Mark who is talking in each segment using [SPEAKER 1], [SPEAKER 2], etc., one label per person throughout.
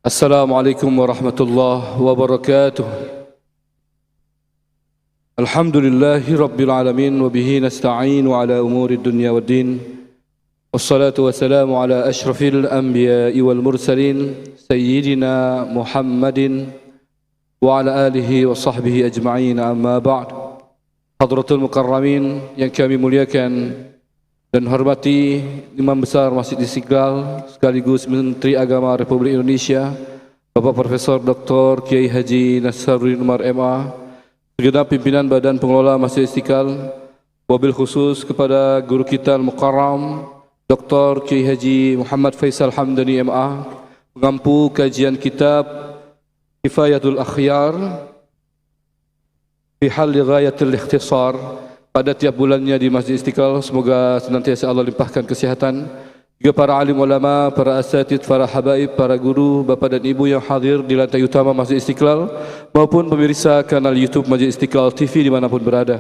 [SPEAKER 1] Assalamualaikum warahmatullahi wabarakatuh. Alhamdulillahi rabbil alamin wa bihi nasta'inu ala umuri dunya waddin. Wassalatu wassalamu ala ashrafil anbiya'i wal mursalin sayyidina Muhammadin wa ala alihi wa sahbihi ajma'in, amma ba'd. Hadratul mukarramin yang kami muliakan dan hormati Imam Besar Masjid Istiqlal sekaligus Menteri Agama Republik Indonesia Bapak Profesor Dr. Kiai Haji Nasaruddin Umar MA, segenap pimpinan Badan Pengelola Masjid Istiqlal, wabil khusus kepada guru kita Al-Mukarram Dr. Kiai Haji Muhammad Faisal Hamdani MA, pengampu kajian kitab Kifayatul Akhyar fi Halli Ghayatil Ikhtisar pada tiap bulannya di Masjid Istiqlal. Semoga senantiasa Allah limpahkan kesehatan. Juga para alim ulama, para asatidz, para habaib, para guru, bapak dan ibu yang hadir di lantai utama Masjid Istiqlal maupun pemirsa kanal YouTube Masjid Istiqlal TV dimanapun berada.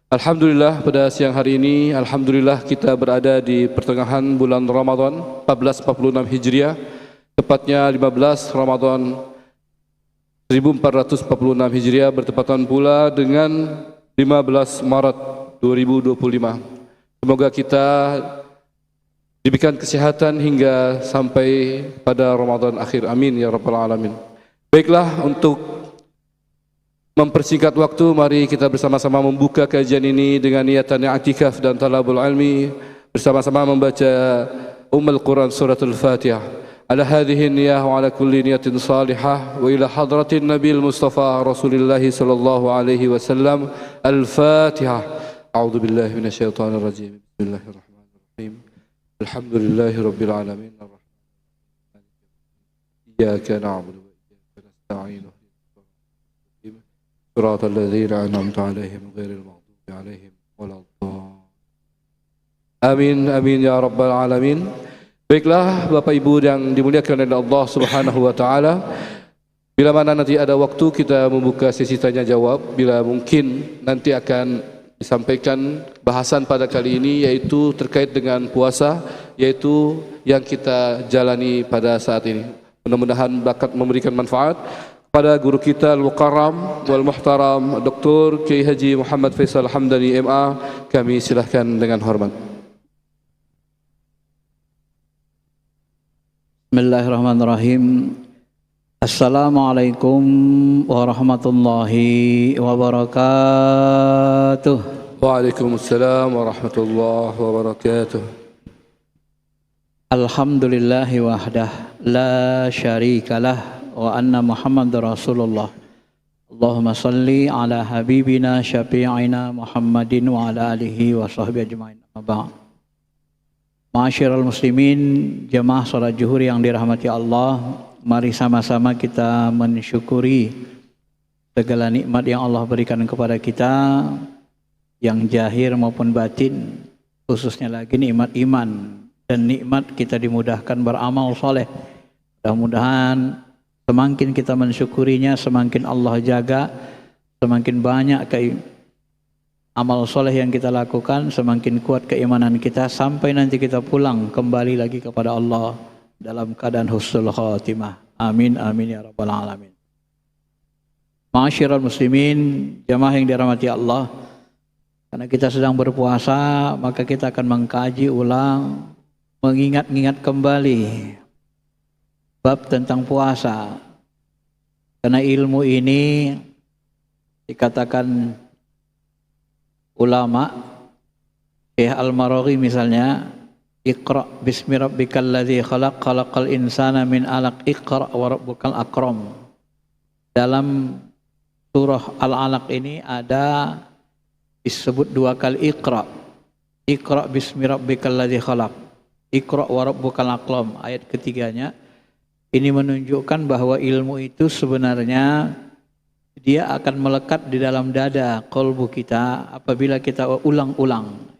[SPEAKER 1] Alhamdulillah pada siang hari ini, alhamdulillah kita berada di pertengahan bulan Ramadan 1446 Hijriah, tepatnya 15 Ramadan 1446 Hijriah, bertepatan pula dengan 15 Maret 2025. Semoga kita diberikan kesehatan hingga sampai pada Ramadan akhir. Amin ya rabbal alamin. Baiklah, untuk mempersingkat waktu, mari kita bersama-sama membuka kajian ini dengan niatan i'tikaf dan talabul ilmi, bersama-sama membaca Quran suratul Fatihah. على هذه النية وعلى كل نية صالحة وإلى حضرة النبي المصطفى رسول الله صلى الله عليه وسلم. الفاتحة. أعوذ بالله من الشيطان الرجيم. بسم الله الرحمن الرحيم. الحمد لله رب العالمين الرحمن إياك نعبد وإياك نستعين صراط الذين أنعمت عليهم غير المغضوب عليهم ولا الضالين. آمين آمين يا رب العالمين. Baiklah Bapak Ibu yang dimuliakan oleh Allah Subhanahu wa taala, bila mana nanti ada waktu kita membuka sesi tanya jawab, bila mungkin nanti akan disampaikan bahasan pada kali ini yaitu terkait dengan puasa, yaitu yang kita jalani pada saat ini. Mudah-mudahan bakat memberikan manfaat pada guru kita Al-Mukarram wal Muhtaram Dr. Kiai Haji Muhammad Faisal Hamdani MA. Kami silahkan dengan hormat.
[SPEAKER 2] Bismillahirrahmanirrahim. Assalamualaikum warahmatullahi wabarakatuh.
[SPEAKER 1] Waalaikumsalam warahmatullahi wabarakatuh.
[SPEAKER 2] Alhamdulillahi wahdah la syarikalah wa anna Muhammadar Rasulullah. Allahumma salli ala habibina syafi'ina Muhammadin wa ala alihi wa sahbihi ajma'in. Ma'asyiral muslimin, jemaah salat zuhur yang dirahmati Allah, mari sama-sama kita mensyukuri segala nikmat yang Allah berikan kepada kita, yang zahir maupun batin, khususnya lagi nikmat iman dan nikmat kita dimudahkan beramal soleh. Mudah-mudahan semakin kita mensyukurinya, semakin Allah jaga, semakin banyak amal soleh yang kita lakukan, semakin kuat keimanan kita sampai nanti kita pulang kembali lagi kepada Allah dalam keadaan husnul khatimah. Amin amin ya rabbal alamin. Ma'asyiral muslimin, jamaah yang dirahmati Allah, karena kita sedang berpuasa, maka kita akan mengkaji ulang, mengingat-ingat kembali bab tentang puasa. Karena ilmu ini dikatakan ulama, Syekh Al-Maraghi misalnya, Iqra bismi rabbikal ladzi khalaq, khalaqal insana min alaq, Iqra wa rabbukal akram. Dalam surah Al-Alaq ini ada disebut dua kali Iqra. Iqra bismi rabbikal ladzi khalaq, Iqra wa rabbukal akram. Ayat ketiganya ini menunjukkan bahwa ilmu itu sebenarnya dia akan melekat di dalam dada qalbu kita apabila kita ulang-ulang.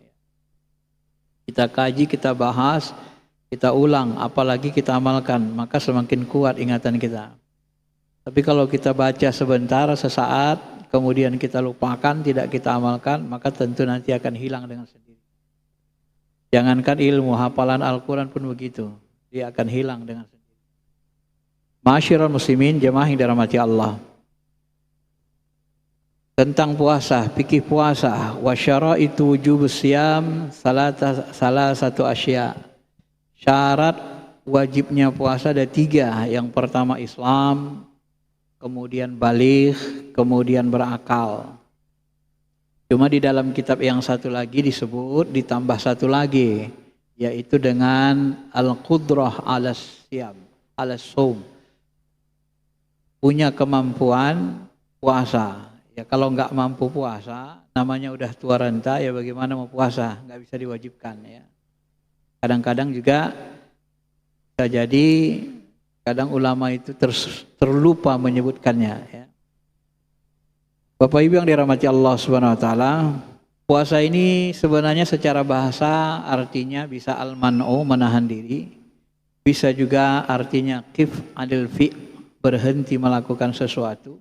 [SPEAKER 2] Kita kaji, kita bahas, kita ulang, apalagi kita amalkan, maka semakin kuat ingatan kita. Tapi kalau kita baca sebentar, sesaat, kemudian kita lupakan, tidak kita amalkan, maka tentu nanti akan hilang dengan sendiri. Jangankan ilmu, hafalan Al-Quran pun begitu, dia akan hilang dengan sendiri. Ma'asyiral muslimin, jemaah yang dirahmati Allah. Tentang puasa, fikih puasa, wa syaraitu wujubus syiyam salah satu asya. Syarat wajibnya puasa ada 3. Yang pertama Islam, kemudian baligh, kemudian berakal. Cuma di dalam kitab yang satu lagi disebut ditambah satu lagi, yaitu dengan al-qudrah ala syiyam, ala shaum. Punya kemampuan puasa. Ya kalau nggak mampu puasa, namanya udah tua renta, ya bagaimana mau puasa? Nggak bisa diwajibkan ya. Kadang-kadang juga bisa jadi kadang ulama itu terlupa menyebutkannya ya. Bapak Ibu yang dirahmati Allah Subhanahu wa taala, puasa ini sebenarnya secara bahasa artinya bisa al-man'u, menahan diri. Bisa juga artinya qif adil fi, berhenti melakukan sesuatu.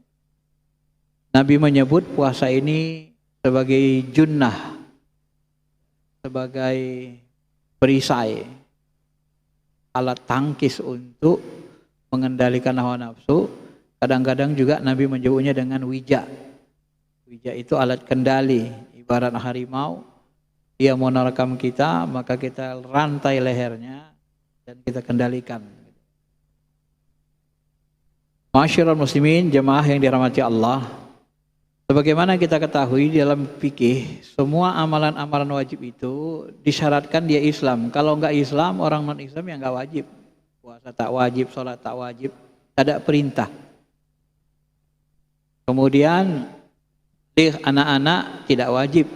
[SPEAKER 2] Nabi menyebut puasa ini sebagai junnah, sebagai perisai, alat tangkis untuk mengendalikan hawa nafsu. Kadang-kadang juga Nabi menyebutnya dengan wija. Wija itu alat kendali, ibarat harimau. Dia mau menerkam kita, maka kita rantai lehernya dan kita kendalikan. Ma'asyiral muslimin, jemaah yang dirahmati Allah. Sebagaimana kita ketahui dalam fikih, semua amalan-amalan wajib itu disyaratkan dia Islam. Kalau enggak Islam, orang non-Islam yang enggak wajib. Puasa tak wajib, sholat tak wajib, ada perintah. Kemudian anak-anak tidak wajib.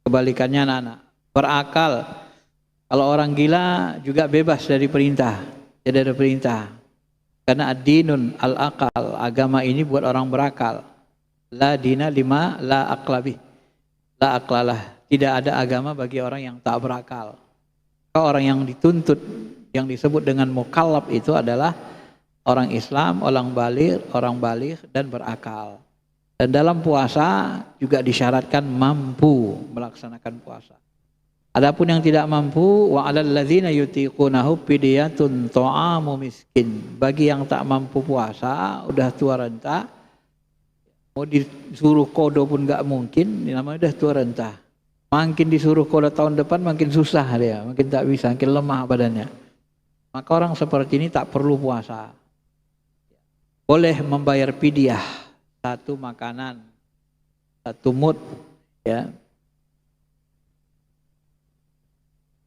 [SPEAKER 2] Kebalikannya anak-anak. Berakal. Kalau orang gila juga bebas dari perintah. Tidak ada perintah. Karena ad-dinun al-aqal, agama ini buat orang berakal. La dina lima la aqlabih. La aqlalah. Tidak ada agama bagi orang yang tak berakal. Kalau orang yang dituntut, yang disebut dengan mukallaf itu adalah orang Islam, orang baligh dan berakal. Dan dalam puasa juga disyaratkan mampu melaksanakan puasa. Adapun yang tidak mampu, wa 'alal ladzina yutiqunahu fidyatun ta'amu miskin. Bagi yang tak mampu puasa, udah tua renta, mau disuruh kodo pun nggak mungkin, namanya udah tua renta. Makin disuruh kodo tahun depan makin susah dia, makin tak bisa, makin lemah badannya. Maka orang seperti ini tak perlu puasa. Boleh membayar fidyah, 1 makanan, 1 mud, ya.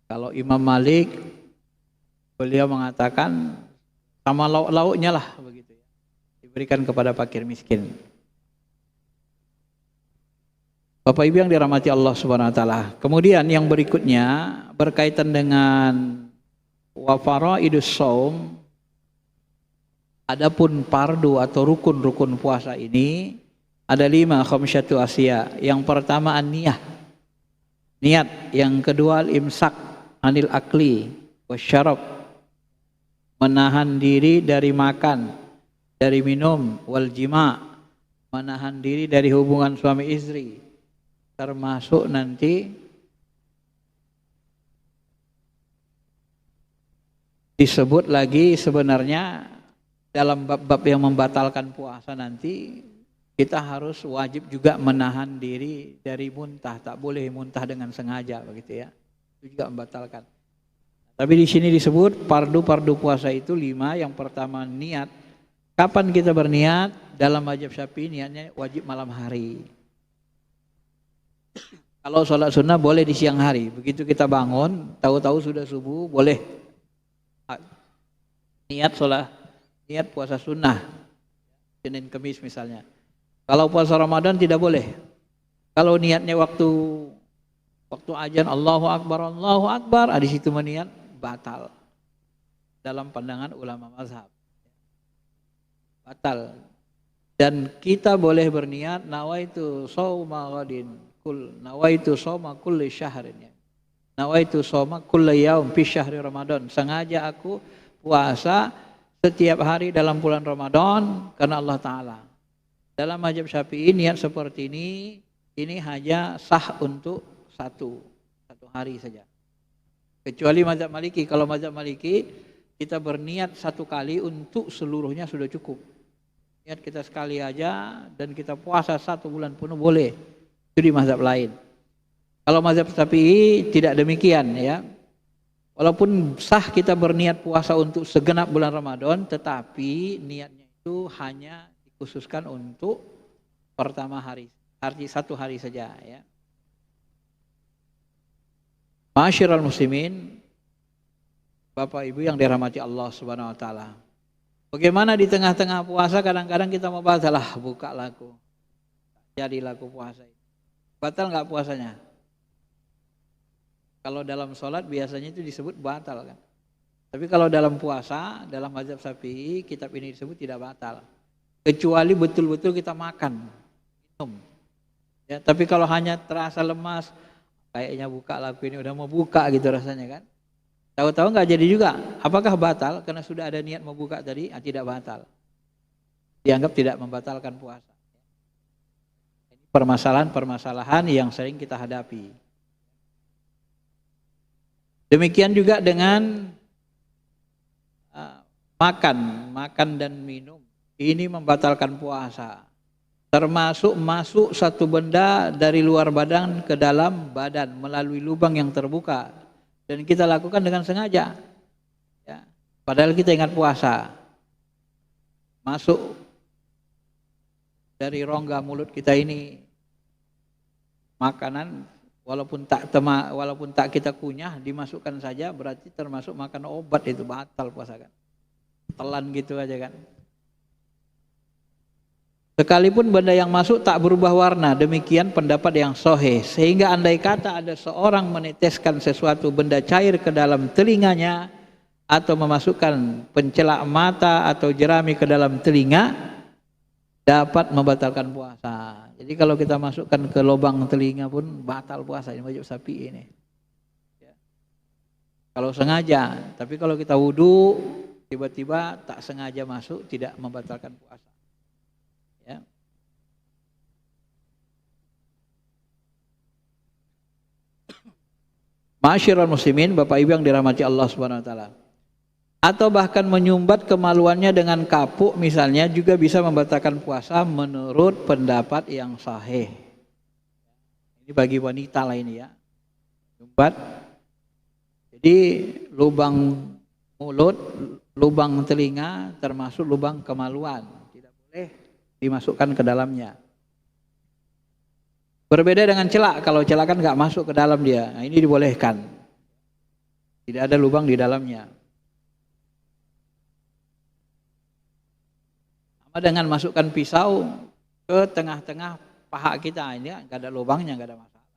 [SPEAKER 2] Kalau Imam Malik, beliau mengatakan sama lauk-lauknya lah begitu ya. Diberikan kepada fakir miskin. Bapak Ibu yang dirahmati Allah Subhanahu wa taala. Kemudian yang berikutnya berkaitan dengan wa faraidus shaum. Adapun fardu atau rukun-rukun puasa ini ada 5 khamsyatu asya. Yang pertama an-niyah. Niat, yang kedua al-imsak anil akli wasyarab. Menahan diri dari makan, dari minum, wal jima'. Menahan diri dari hubungan suami istri. Termasuk nanti disebut lagi sebenarnya dalam bab-bab yang membatalkan puasa nanti kita harus wajib juga menahan diri dari muntah, tak boleh muntah dengan sengaja begitu ya. Itu juga membatalkan. Tapi di sini disebut fardu puasa itu 5. Yang pertama niat. Kapan kita berniat? Dalam mazhab Syafi'i niatnya wajib malam hari. Kalau sholat sunnah boleh di siang hari. Begitu kita bangun, tahu-tahu sudah subuh, boleh niat puasa sunnah. Senin Kemis misalnya. Kalau puasa Ramadan tidak boleh. Kalau niatnya waktu azan Allahu Akbar, di situ meniat batal. Dalam pandangan ulama mazhab. Batal. Dan kita boleh berniat nawaitu shauma ghadin. Nawaitu shauma kulli syahrin ya. Nawaitu shauma kulli yaum fi syahri Ramadan. Sengaja aku puasa setiap hari dalam bulan Ramadan karena Allah Ta'ala. Dalam mazhab Syafi'i niat seperti ini hanya sah untuk satu hari saja. Kecuali mazhab Maliki. Kalau mazhab Maliki kita berniat satu kali untuk seluruhnya sudah cukup. Niat kita sekali aja dan kita puasa 1 bulan penuh boleh. Itu di mazhab lain. Kalau mazhab Syafi'i tidak demikian ya. Walaupun sah kita berniat puasa untuk segenap bulan Ramadan, tetapi niatnya itu hanya dikhususkan untuk pertama hari 1 hari saja ya. Ma'asyiral muslimin, Bapak Ibu yang dirahmati Allah Subhanahu wa taala. Bagaimana di tengah-tengah puasa kadang-kadang kita mau batal buka laku. Jadi laku puasa. Batal enggak puasanya? Kalau dalam sholat biasanya itu disebut batal kan. Tapi kalau dalam puasa, dalam mazhab Syafi'i, kitab ini disebut tidak batal. Kecuali betul-betul kita makan, minum. Ya, tapi kalau hanya terasa lemas, kayaknya buka laku ini udah mau buka gitu rasanya kan. Tahu-tahu nggak jadi juga. Apakah batal? Karena sudah ada niat mau buka tadi, tidak batal. Dianggap tidak membatalkan puasa. Ini permasalahan-permasalahan yang sering kita hadapi. Demikian juga dengan makan dan minum. Ini membatalkan puasa. Termasuk masuk satu benda dari luar badan ke dalam badan melalui lubang yang terbuka. Dan kita lakukan dengan sengaja. Ya. Padahal kita ingat puasa. Masuk dari rongga mulut kita ini makanan walaupun tak kita kunyah dimasukkan saja berarti termasuk makan obat, itu batal puasa kan. Telan gitu aja kan. Sekalipun benda yang masuk tak berubah warna, demikian pendapat yang sahih. Sehingga andai kata ada seorang meneteskan sesuatu benda cair ke dalam telinganya atau memasukkan pencelak mata atau jerami ke dalam telinga, dapat membatalkan puasa. Jadi kalau kita masukkan ke lubang telinga pun batal puasa. Ini mazhab Syafi'i ini. Ya. Kalau sengaja, tapi kalau kita wudu tiba-tiba tak sengaja masuk tidak membatalkan puasa. Ya. Ma'asyiral muslimin, Bapak Ibu yang dirahmati Allah Subhanahu wa taala. Atau bahkan menyumbat kemaluannya dengan kapuk misalnya juga bisa membatalkan puasa menurut pendapat yang sahih. Ini bagi wanita lah ini ya. Nyumbat. Jadi lubang mulut, lubang telinga termasuk lubang kemaluan. Tidak boleh dimasukkan ke dalamnya. Berbeda dengan celak, kalau celak kan nggak masuk ke dalam dia, nah ini dibolehkan. Tidak ada lubang di dalamnya. Sama dengan masukkan pisau ke tengah-tengah paha kita, ini nggak ada lubangnya, nggak ada masalah.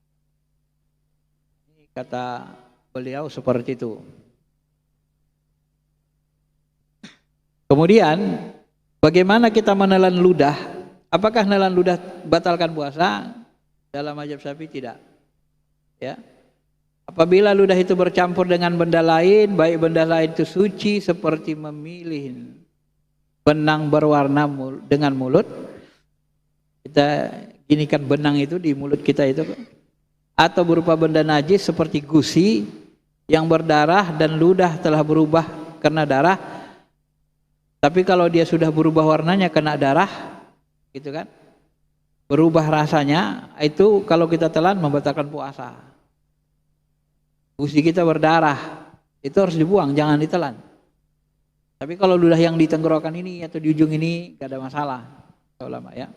[SPEAKER 2] Ini kata beliau seperti itu. Kemudian bagaimana kita menelan ludah? Apakah menelan ludah batalkan puasa? Dalam mazhab Syafi'i tidak. Ya. Apabila ludah itu bercampur dengan benda lain, baik benda lain itu suci seperti memilih benang berwarna dengan mulut. Kita ginikan benang itu di mulut kita itu, atau berupa benda najis seperti gusi yang berdarah dan ludah telah berubah karena darah. Tapi kalau dia sudah berubah warnanya kena darah, gitu kan, berubah rasanya, itu kalau kita telan membatalkan puasa. Gusi kita berdarah, itu harus dibuang, jangan ditelan. Tapi kalau ludah yang di tenggorokan ini atau di ujung ini gak ada masalah, ulama ya.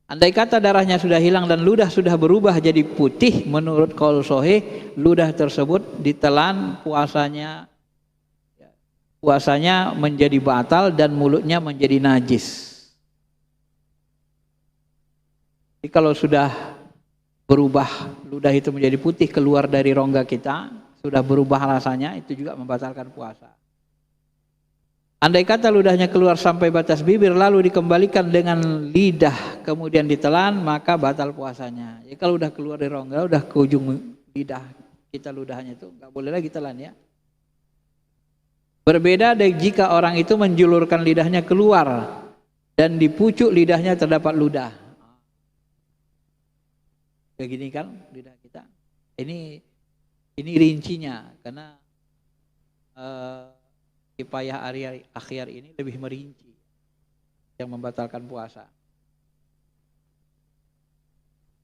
[SPEAKER 2] Andai kata darahnya sudah hilang dan ludah sudah berubah jadi putih, menurut qaul sahih, ludah tersebut ditelan puasanya menjadi batal dan mulutnya menjadi najis. Jadi kalau sudah berubah ludah itu menjadi putih keluar dari rongga kita, sudah berubah rasanya, itu juga membatalkan puasa. Andai kata ludahnya keluar sampai batas bibir lalu dikembalikan dengan lidah kemudian ditelan, maka batal puasanya. Jadi kalau udah keluar dari rongga, udah ke ujung lidah kita ludahnya itu nggak boleh lagi telan ya. Berbeda dari jika orang itu menjulurkan lidahnya keluar dan di pucuk lidahnya terdapat ludah. Kayak gini kan lidah kita. Ini rincinya karena kifayah akhir ini lebih merinci yang membatalkan puasa.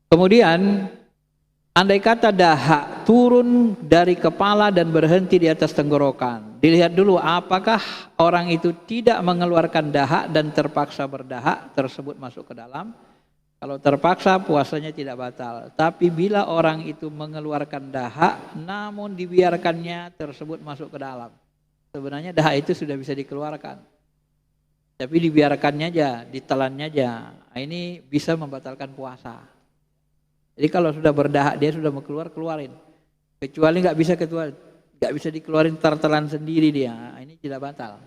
[SPEAKER 2] Kemudian andai kata dahak turun dari kepala dan berhenti di atas tenggorokan, dilihat dulu apakah orang itu tidak mengeluarkan dahak dan terpaksa berdahak tersebut masuk ke dalam. Kalau terpaksa puasanya tidak batal. Tapi bila orang itu mengeluarkan dahak namun dibiarkannya tersebut masuk ke dalam, sebenarnya dahak itu sudah bisa dikeluarkan. Tapi dibiarkannya aja, ditelannya aja. Nah, ini bisa membatalkan puasa. Jadi kalau sudah berdahak dia sudah mau keluarin. Kecuali nggak bisa dikeluarin tertelan sendiri dia. Nah, ini tidak batal.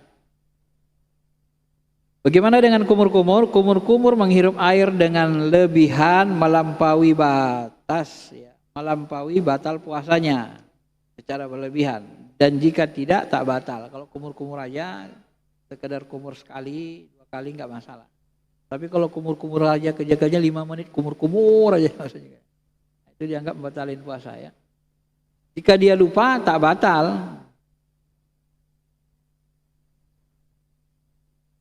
[SPEAKER 2] Bagaimana dengan kumur-kumur? Kumur-kumur menghirup air dengan lebihan melampaui batas, ya. Melampaui batal puasanya secara berlebihan. Dan jika tidak, tak batal. Kalau kumur-kumur aja, sekedar kumur sekali, 2 kali nggak masalah. Tapi kalau kumur-kumur aja kerja-kerja 5 menit, kumur-kumur aja maksudnya. Itu dianggap membatalin puasa ya. Jika dia lupa, tak batal.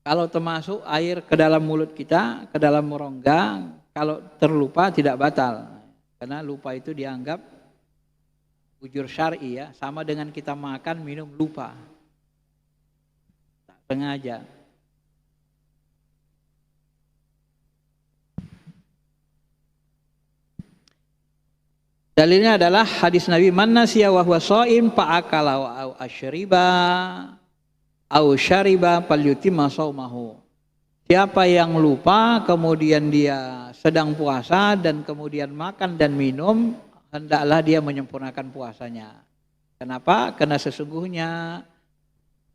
[SPEAKER 2] Kalau termasuk air ke dalam mulut kita, ke dalam rongga, kalau terlupa tidak batal. Karena lupa itu dianggap ujur syar'i ya, sama dengan kita makan, minum lupa. Tak sengaja. Dalilnya adalah hadis Nabi, man nasiya wa huwa shaim fa'akala wa asyriba au syariba falyutimma shaumahu. Siapa yang lupa kemudian dia sedang puasa dan kemudian makan dan minum, hendaklah dia menyempurnakan puasanya. Kenapa? Karena sesungguhnya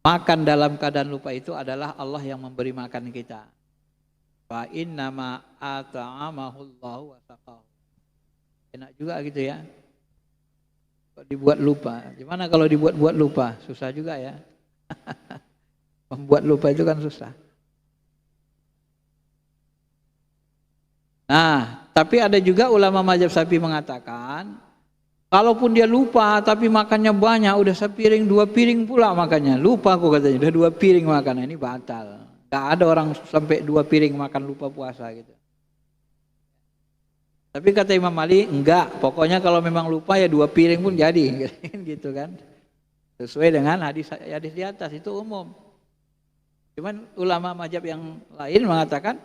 [SPEAKER 2] makan dalam keadaan lupa itu adalah Allah yang memberi makan kita. Fa innama at'amahullahu wa saqahu. Enak juga gitu ya. Dibuat lupa. Gimana kalau dibuat-buat lupa? Susah juga ya. Membuat lupa itu kan susah. Nah, tapi ada juga ulama mazhab Syafi'i mengatakan, kalaupun dia lupa tapi makannya banyak, udah sepiring 2 piring pula makannya. Lupa aku katanya, udah 2 piring makan, ini batal. Gak ada orang sampai 2 piring makan lupa puasa gitu. Tapi kata Imam Ali, enggak, pokoknya kalau memang lupa ya 2 piring pun jadi, gitu kan. Sesuai dengan hadis di atas, itu umum. Cuman ulama mazhab yang lain mengatakan,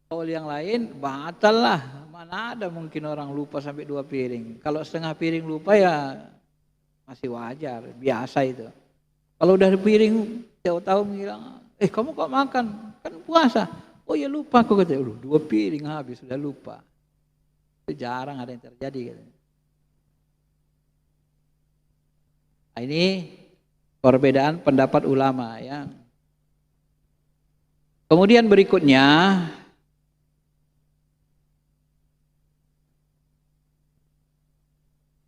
[SPEAKER 2] qaul yang lain batal lah. Mana ada mungkin orang lupa sampai 2 piring. Kalau setengah piring lupa ya masih wajar, biasa itu. Kalau udah piring tahu-tahu bilang, kamu kok makan? Kan puasa. Oh ya lupa aku kata, 2 piring habis sudah lupa. Itu jarang ada yang terjadi gitu. Nah, ini perbedaan pendapat ulama ya. Kemudian berikutnya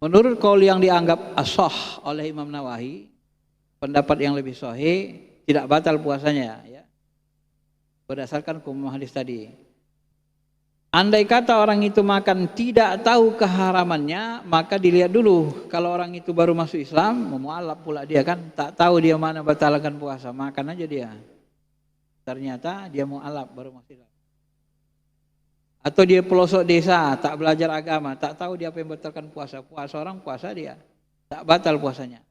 [SPEAKER 2] menurut qaul yang dianggap ashah oleh Imam Nawawi, pendapat yang lebih sahih, tidak batal puasanya ya. Berdasarkan hukum hadis tadi. Andai kata orang itu makan tidak tahu keharamannya, maka dilihat dulu. Kalau orang itu baru masuk Islam, mualaf pula dia kan, tak tahu dia mana batalkan puasa, makan aja dia. Ternyata dia mualaf baru masuk Islam. Atau dia pelosok desa, tak belajar agama, tak tahu dia apa yang batalkan puasa. Puasa orang puasa dia, tak batal puasanya.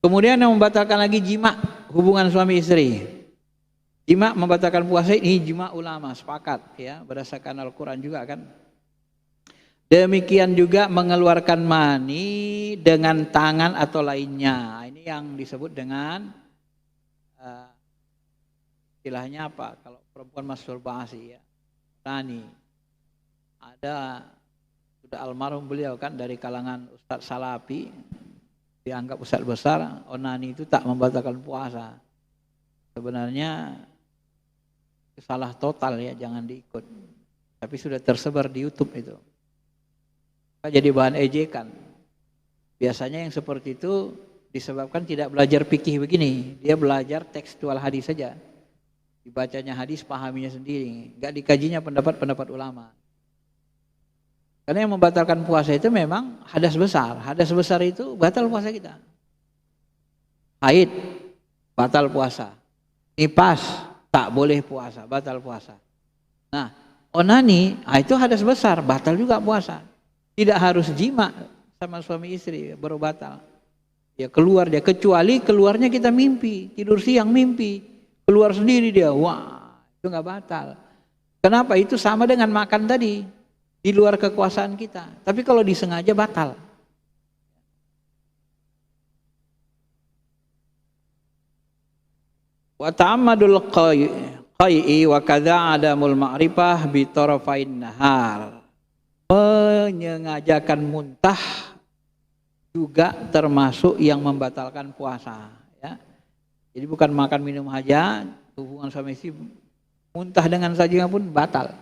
[SPEAKER 2] Kemudian yang membatalkan lagi jima, hubungan suami istri. Jima membatalkan puasa, ini jima ulama sepakat ya, berdasarkan Al-Quran juga kan. Demikian juga mengeluarkan mani dengan tangan atau lainnya. Ini yang disebut dengan istilahnya apa? Kalau perempuan masturbasi ya, onani. Ada sudah almarhum beliau kan dari kalangan Ustadz Salafi, dianggap ustadz besar, onani itu tak membatalkan puasa. Sebenarnya salah total ya, jangan diikut. Tapi sudah tersebar di YouTube itu. Jadi bahan ejekan. Biasanya yang seperti itu disebabkan tidak belajar fikih begini. Dia belajar tekstual hadis saja. Dibacanya hadis, pahaminya sendiri. Enggak dikajinya pendapat-pendapat ulama. Karena yang membatalkan puasa itu memang hadas besar. Hadas besar itu batal puasa kita. haid batal puasa, nifas tak boleh puasa, batal puasa. Nah, onani itu hadas besar, batal juga puasa. Tidak harus jima sama suami istri baru batal. Ya keluar dia, kecuali keluarnya kita mimpi, tidur siang mimpi, keluar sendiri dia, wah itu nggak batal. Kenapa? Itu sama dengan makan tadi, di luar kekuasaan kita. Tapi kalau disengaja batal. Wa ta'ammadul qai'i wa kadza adamul ma'rifah bi tarafain nahar. Menyengajakan muntah juga termasuk yang membatalkan puasa, ya. Jadi bukan makan minum aja, hubungan suami istri muntah dengan saja pun batal.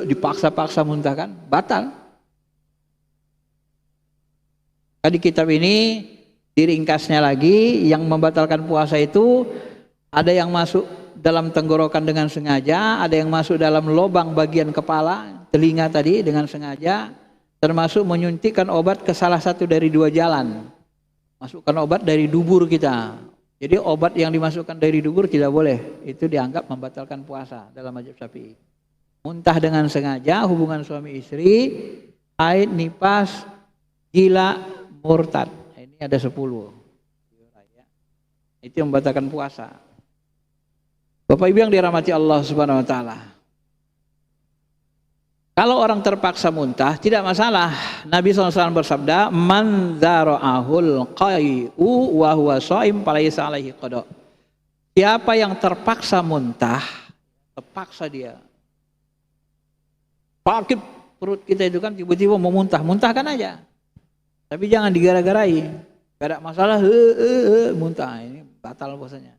[SPEAKER 2] Dipaksa-paksa muntah kan batal. Di kitab ini diringkasnya lagi, yang membatalkan puasa itu ada yang masuk dalam tenggorokan dengan sengaja, ada yang masuk dalam lubang bagian kepala, telinga tadi dengan sengaja, termasuk menyuntikkan obat ke salah satu dari dua jalan. Masukkan obat dari dubur kita. Jadi obat yang dimasukkan dari dubur tidak boleh. Itu dianggap membatalkan puasa dalam mazhab Syafi'i. Muntah dengan sengaja, hubungan suami istri, haid, nifas, gila, murtad. Ini ada 10. Itu yang membatalkan puasa. Bapak Ibu yang dirahmati Allah Subhanahu wa taala. Kalau orang terpaksa muntah tidak masalah. Nabi SAW bersabda, "Man dzara'ahul qai'u wa huwa shaim falaysa alaihi qada." Siapa yang terpaksa muntah, terpaksa dia. Sakit perut kita itu kan tiba-tiba mau muntah, muntahkan aja. Tapi jangan digara-garai. Gak ada masalah, muntah, ini batal puasanya.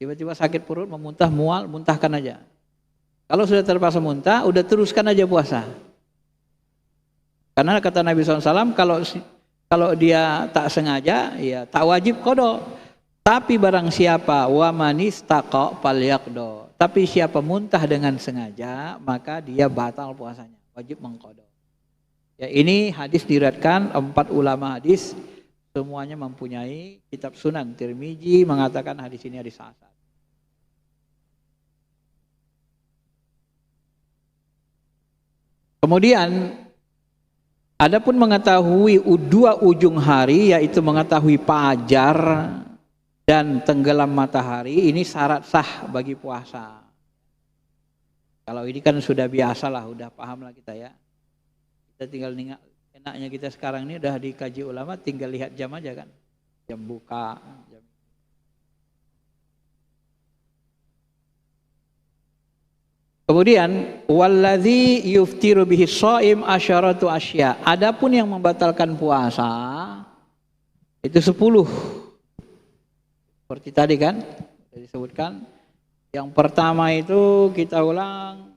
[SPEAKER 2] Tiba-tiba sakit perut, memuntah, mual, muntahkan aja. Kalau sudah terpaksa muntah, udah teruskan aja puasa. Karena kata Nabi SAW, kalau dia tak sengaja, ya tak wajib qada. Tapi barang siapa wa manistaqa falyaqda. Tapi siapa muntah dengan sengaja, maka dia batal puasanya, wajib mengqada. Ya, ini hadis diriwayatkan 4 ulama hadis, semuanya mempunyai kitab Sunan. Tirmizi mengatakan hadis ini hadis hasan. Kemudian adapun mengetahui dua ujung hari, yaitu mengetahui fajar dan tenggelam matahari, ini syarat sah bagi puasa. Kalau ini kan sudah biasa lah, udah paham lah kita ya. Kita tinggal enaknya kita sekarang ini udah dikaji ulama, tinggal lihat jam aja kan, jam buka, jam. Kemudian wallazi yuftiru bihi shaim asyaratu asya. Adapun yang membatalkan puasa itu 10. Seperti tadi kan disebutkan. Yang pertama itu kita ulang,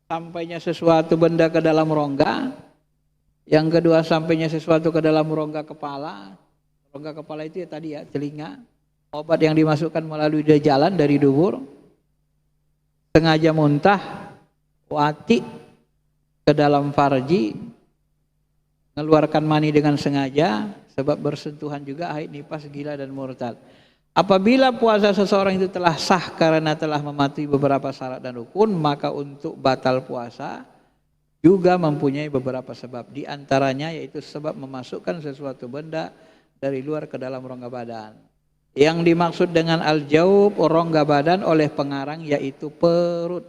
[SPEAKER 2] sampainya sesuatu benda ke dalam rongga. Yang kedua, sampainya sesuatu ke dalam rongga kepala. Rongga kepala itu ya tadi ya, telinga. Obat yang dimasukkan melalui jalan dari dubur. Sengaja muntah, wati ke dalam farji, mengeluarkan mani dengan sengaja, sebab bersentuhan juga haid, nifas, gila dan murtad. Apabila puasa seseorang itu telah sah karena telah mematuhi beberapa syarat dan rukun, maka untuk batal puasa juga mempunyai beberapa sebab. Di antaranya yaitu sebab memasukkan sesuatu benda dari luar ke dalam rongga badan. Yang dimaksud dengan al-jaub, rongga badan oleh pengarang yaitu perut.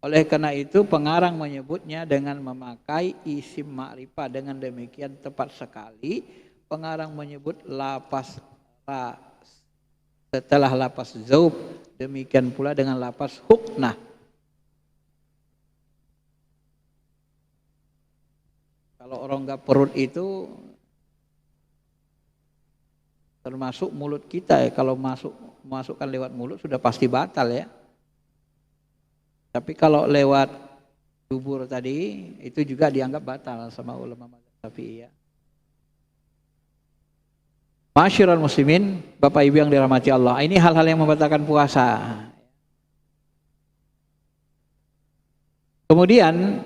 [SPEAKER 2] Oleh karena itu pengarang menyebutnya dengan memakai isim ma'rifah. Dengan demikian tepat sekali pengarang menyebut lapas ra setelah lapas zaub. Demikian pula dengan lapas huknah. Kalau rongga perut itu termasuk mulut kita ya, kalau masukkan lewat mulut sudah pasti batal ya. Tapi kalau lewat dubur tadi itu juga dianggap batal sama ulama mazhab Syafi'i ya. Masyiral muslimin, Bapak Ibu yang dirahmati Allah, ini hal-hal yang membatalkan puasa. Kemudian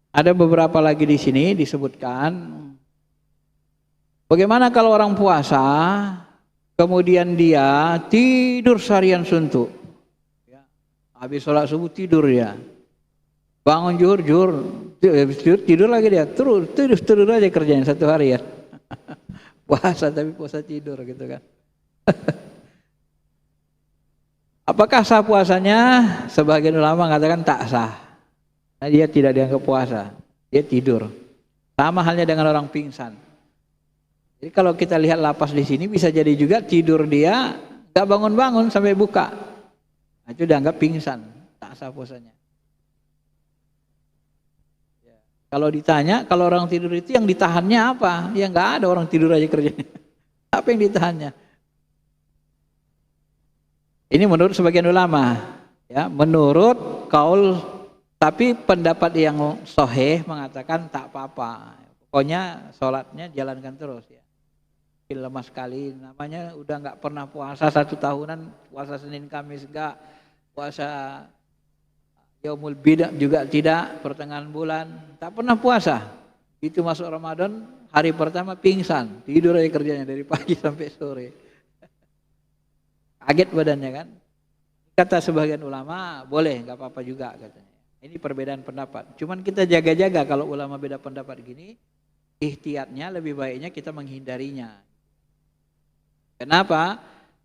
[SPEAKER 2] ada beberapa lagi di sini disebutkan Bagaimana kalau orang puasa, kemudian dia tidur seharian suntuk. Ya. Habis sholat subuh tidur ya. Bangun juhur, tidur lagi dia. Terus aja kerjanya satu hari ya. Puasa tapi puasa tidur gitu kan. Apakah sah puasanya? Sebagian ulama mengatakan tak sah. Nah, dia tidak dianggap puasa. Dia tidur. Sama halnya dengan orang pingsan. Jadi kalau kita lihat lapas di sini bisa jadi juga tidur dia gak bangun-bangun sampai buka. Nah, itu dianggap pingsan, tak sah puasanya. Ya. Kalau ditanya, kalau orang tidur itu yang ditahannya apa? Ya nggak ada, orang tidur aja kerjanya. Apa yang ditahannya? Ini menurut sebagian ulama, ya, menurut kaul, tapi pendapat yang sahih mengatakan tak apa-apa. Pokoknya sholatnya jalankan terus ya. Lemas sekali, namanya udah nggak pernah puasa 1 tahunan, puasa Senin Kamis enggak, puasa Yaumul Bida juga tidak, pertengahan bulan tak pernah puasa. Itu masuk Ramadan, hari pertama pingsan, tidur aja kerjanya dari pagi sampai sore. Kaget badannya kan. Kata sebagian ulama boleh, nggak apa-apa juga katanya. Ini perbedaan pendapat. Cuman kita jaga-jaga kalau ulama beda pendapat gini, ihtiyatnya lebih baiknya kita menghindarinya. Kenapa?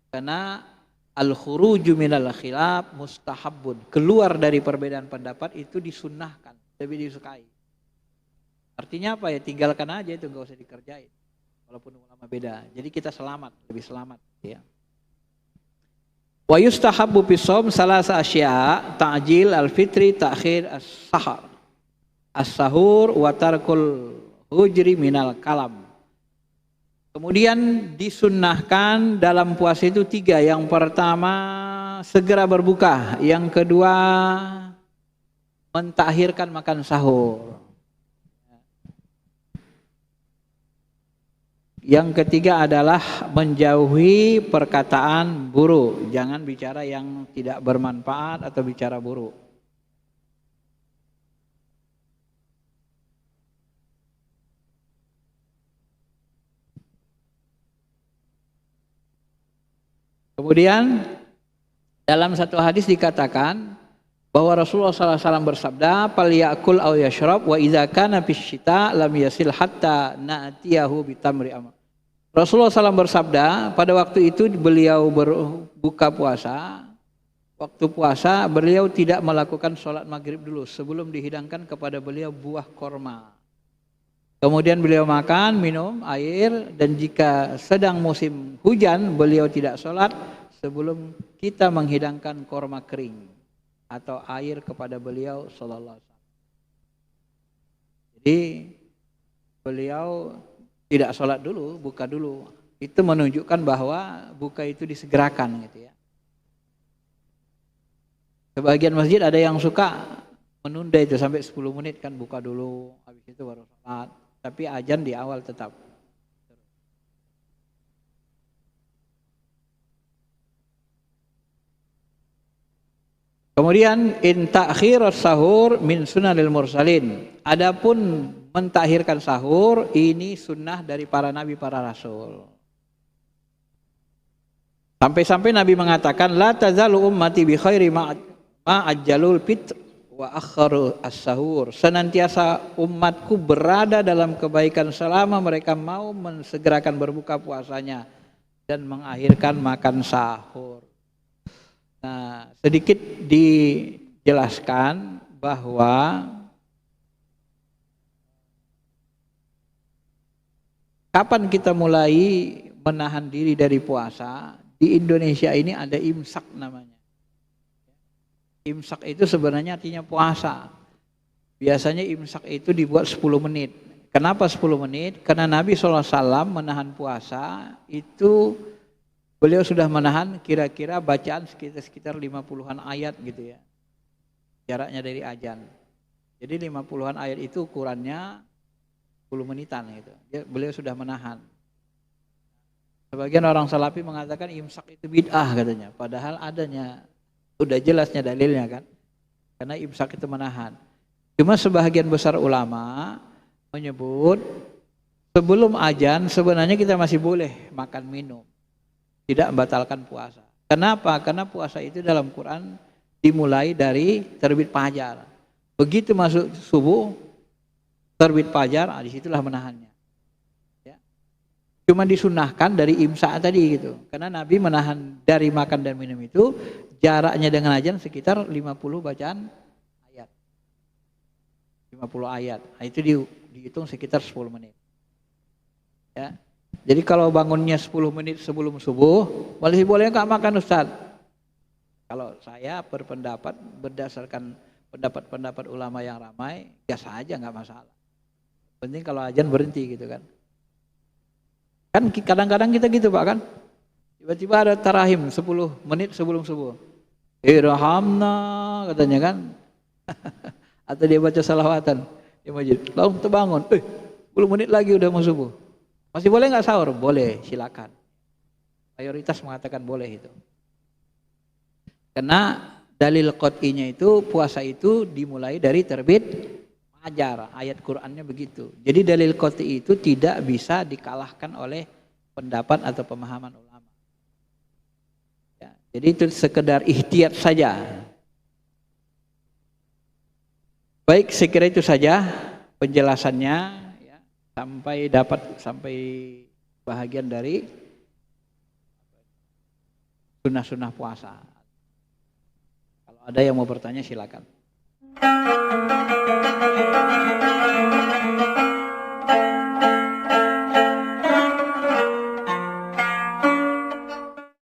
[SPEAKER 2] Karena al-khuruju minal khilaf mustahabbun. Keluar dari perbedaan pendapat itu disunnahkan, lebih disukai. Artinya apa ya? Tinggalkan aja itu, nggak usah dikerjain. Walaupun ulama beda. Jadi kita selamat, lebih selamat ya. Wa yustahabbu fi shaum salasa asya, ta'jil al-fitri, ta'khir as-sahar. As-sahur wa tarkul hujri minal kalam. Kemudian disunnahkan dalam puasa itu 3. Yang pertama segera berbuka. Yang kedua mentakhirkan makan sahur. Yang ketiga adalah menjauhi perkataan buruk. Jangan bicara yang tidak bermanfaat atau bicara buruk. Kemudian dalam satu hadis dikatakan bahwa Rasulullah SAW bersabda, "Falyakul aw yashrab wa idza kana fisyita lam yasil hatta na'tiyahu bitamri am." Rasulullah SAW bersabda, pada waktu itu beliau berbuka puasa. Waktu puasa beliau tidak melakukan sholat maghrib dulu sebelum dihidangkan kepada beliau buah korma. Kemudian beliau makan, minum air, dan jika sedang musim hujan beliau tidak sholat sebelum kita menghidangkan korma kering atau air kepada beliau sallallahu alaihi wasallam. Jadi beliau tidak sholat dulu, buka dulu. Itu menunjukkan bahwa buka itu disegerakan gitu ya. Sebagian masjid ada yang suka menunda itu sampai 10 menit kan, buka dulu, habis itu baru sholat. Tapi azan di awal tetap. Kemudian in ta'khirus sahur min sunanil mursalin. Adapun mentakhirkan sahur ini sunnah dari para nabi, para rasul. Sampai-sampai Nabi mengatakan la tazalu ummati bi khairi ma ajjalul fitr wa akharu as-sahur. Senantiasa umatku berada dalam kebaikan selama mereka mau mensegerakan berbuka puasanya dan mengakhirkan makan sahur. Nah, sedikit dijelaskan bahwa kapan kita mulai menahan diri dari puasa. Di Indonesia ini ada imsak namanya. Imsak itu sebenarnya artinya puasa. Biasanya imsak itu dibuat 10 menit. Kenapa 10 menit? Karena Nabi SAW menahan puasa itu beliau sudah menahan kira-kira bacaan sekitar 50-an ayat gitu ya. Jaraknya dari azan. Jadi 50-an ayat itu ukurannya 10 menitan gitu. Beliau sudah menahan. Sebagian orang salafi mengatakan imsak itu bid'ah katanya. Padahal adanya, udah jelasnya dalilnya kan. Karena imsak itu menahan. Cuma sebagian besar ulama menyebut sebelum azan sebenarnya kita masih boleh makan minum, tidak membatalkan puasa. Kenapa? Karena puasa itu dalam Quran dimulai dari terbit fajar. Begitu masuk subuh, terbit fajar, disitulah menahannya. Ya. Cuma disunahkan dari imsak tadi gitu. Karena Nabi menahan dari makan dan minum itu jaraknya dengan azan sekitar 50 bacaan ayat. 50 ayat. Nah, itu dihitung sekitar 10 menit. Ya. Jadi kalau bangunnya 10 menit sebelum subuh, boleh nggak makan Ustaz? Kalau saya berpendapat berdasarkan pendapat ulama yang ramai, biasa aja nggak masalah. Penting kalau azan berhenti gitu kan. Kan kadang-kadang kita gitu Pak kan. Tiba-tiba ada tarahim 10 menit sebelum subuh. Irhamna katanya kan. Atau dia baca salawatan di masjid. Lalu terbangun, 10 menit lagi udah mau subuh. Masih boleh nggak sahur? Boleh, silakan. Mayoritas mengatakan boleh itu. Karena dalil qat'inya itu puasa itu dimulai dari terbit fajar. Ayat Qur'annya begitu. Jadi dalil qat'i itu tidak bisa dikalahkan oleh pendapat atau pemahaman ulama. Ya, jadi itu sekedar ihtiyat saja. Baik, saya kira itu saja penjelasannya. Sampai bahagian dari sunnah-sunnah puasa. Kalau ada yang mau bertanya silakan.